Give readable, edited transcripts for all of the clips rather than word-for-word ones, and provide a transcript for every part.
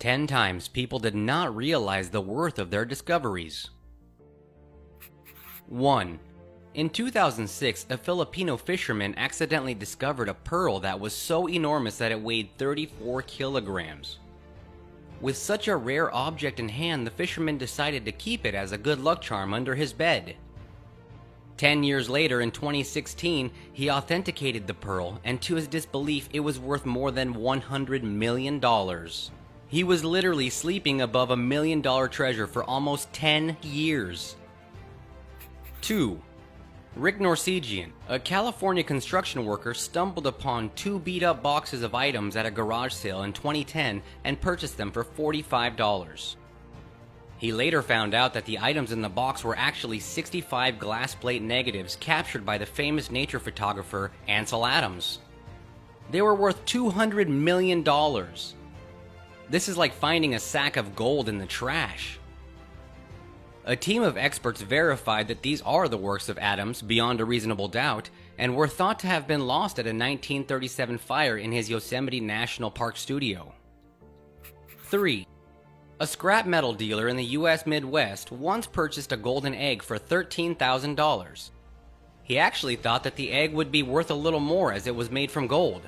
10 times people did not realize the worth of their discoveries. 1. In 2006, a Filipino fisherman accidentally discovered a pearl that was so enormous that it weighed 34 kilograms. With such a rare object in hand, the fisherman decided to keep it as a good luck charm under his bed. 10 years later, in 2016, he authenticated the pearl, and to his disbelief, it was worth more than $100 million. He was literally sleeping above $1 million treasure for almost 10 years. 2. Rick Norsegian, a California construction worker, stumbled upon 2 beat-up boxes of items at a garage sale in 2010 and purchased them for $45. He later found out that the items in the box were actually 65 glass plate negatives captured by the famous nature photographer Ansel Adams. They were worth $200 million. This is like finding a sack of gold in the trash. A team of experts verified that these are the works of Adams beyond a reasonable doubt, and were thought to have been lost at a 1937 fire in his Yosemite National Park studio. 3. A scrap metal dealer in the US Midwest once purchased a golden egg for $13,000. He actually thought that the egg would be worth a little more as it was made from gold.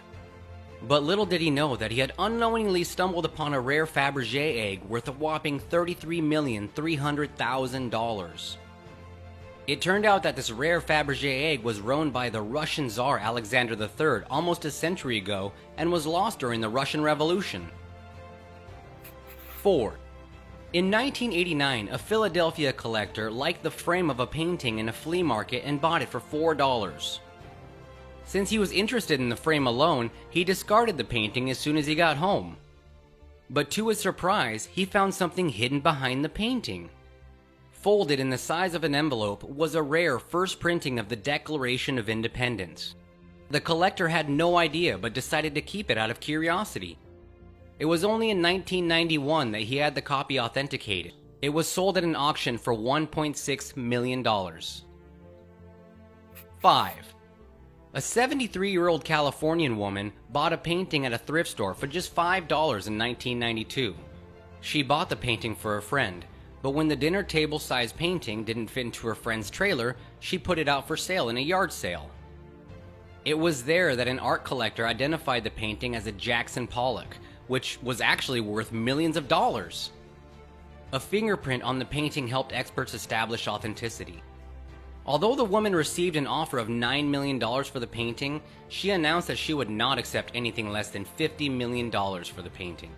But little did he know that he had unknowingly stumbled upon a rare Fabergé egg worth a whopping $33,300,000. It turned out that this rare Fabergé egg was owned by the Russian Tsar Alexander III almost a century ago and was lost during the Russian Revolution. 4. In 1989, a Philadelphia collector liked the frame of a painting in a flea market and bought it for $4. Since he was interested in the frame alone, he discarded the painting as soon as he got home. But to his surprise, he found something hidden behind the painting. Folded in the size of an envelope was a rare first printing of the Declaration of Independence. The collector had no idea but decided to keep it out of curiosity. It was only in 1991 that he had the copy authenticated. It was sold at an auction for $1.6 million. 5. A 73-year-old Californian woman bought a painting at a thrift store for just $5 in 1992. She bought the painting for a friend, but when the dinner table-sized painting didn't fit into her friend's trailer, she put it out for sale in a yard sale. It was there that an art collector identified the painting as a Jackson Pollock, which was actually worth millions of dollars. A fingerprint on the painting helped experts establish authenticity. Although the woman received an offer of $9 million for the painting, she announced that she would not accept anything less than $50 million for the painting.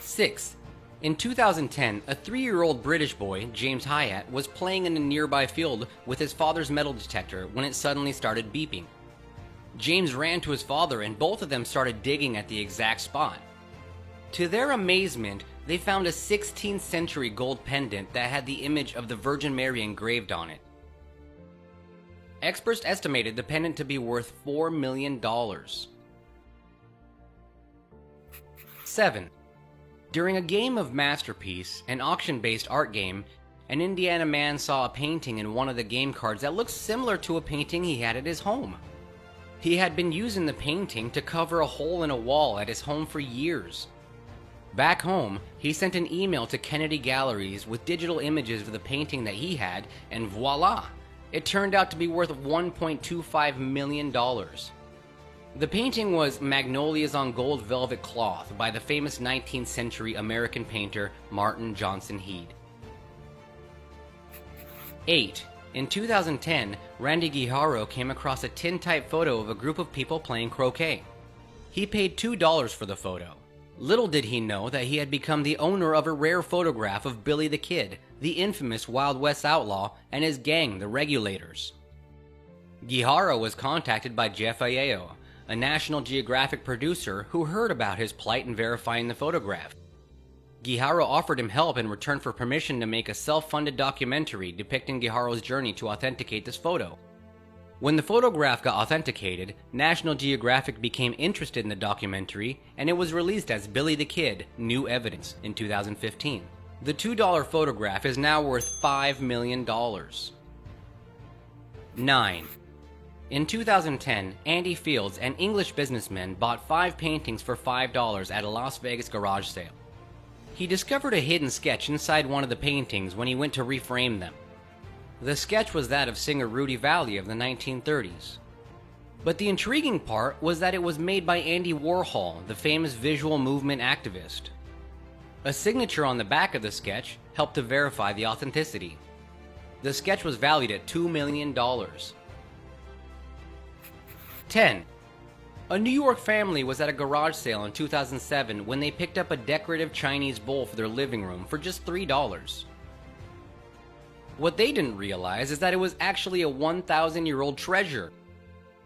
6. In 2010, a 3-year-old British boy, James Hyatt, was playing in a nearby field with his father's metal detector when it suddenly started beeping. James ran to his father and both of them started digging at the exact spot. To their amazement, they found a 16th century gold pendant that had the image of the Virgin Mary engraved on it. Experts estimated the pendant to be worth $4 million. 7. During a game of Masterpiece, an auction-based art game, an Indiana man saw a painting in one of the game cards that looked similar to a painting he had at his home. He had been using the painting to cover a hole in a wall at his home for years. Back home, he sent an email to Kennedy Galleries with digital images of the painting that he had, and voila! It turned out to be worth $1.25 million. The painting was Magnolias on Gold Velvet Cloth by the famous 19th century American painter Martin Johnson Heade. 8. In 2010, Randy Guijarro came across a tintype photo of a group of people playing croquet. He paid $2 for the photo. Little did he know that he had become the owner of a rare photograph of Billy the Kid, the infamous Wild West outlaw, and his gang, the Regulators. Guijarro was contacted by Jeff Ayeo, a National Geographic producer who heard about his plight in verifying the photograph. Guijarro offered him help in return for permission to make a self-funded documentary depicting Guijarro's journey to authenticate this photo. When the photograph got authenticated, National Geographic became interested in the documentary, and it was released as Billy the Kid: New Evidence in 2015. The $2 photograph is now worth $5 million. 9. In 2010, Andy Fields, an English businessman, bought 5 paintings for $5 at a Las Vegas garage sale. He discovered a hidden sketch inside one of the paintings when he went to reframe them. The sketch was that of singer Rudy Vallée of the 1930s. But the intriguing part was that it was made by Andy Warhol, the famous visual movement activist. A signature on the back of the sketch helped to verify the authenticity. The sketch was valued at $2 million. 10. A New York family was at a garage sale in 2007 when they picked up a decorative Chinese bowl for their living room for just $3. What they didn't realize is that it was actually a 1,000-year-old treasure.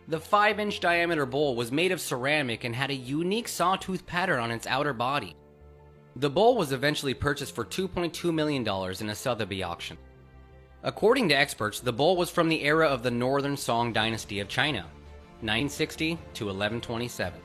The 5-inch diameter bowl was made of ceramic and had a unique sawtooth pattern on its outer body. The bowl was eventually purchased for $2.2 million in a Sotheby auction. According to experts, the bowl was from the era of the Northern Song dynasty of China, 960 to 1127.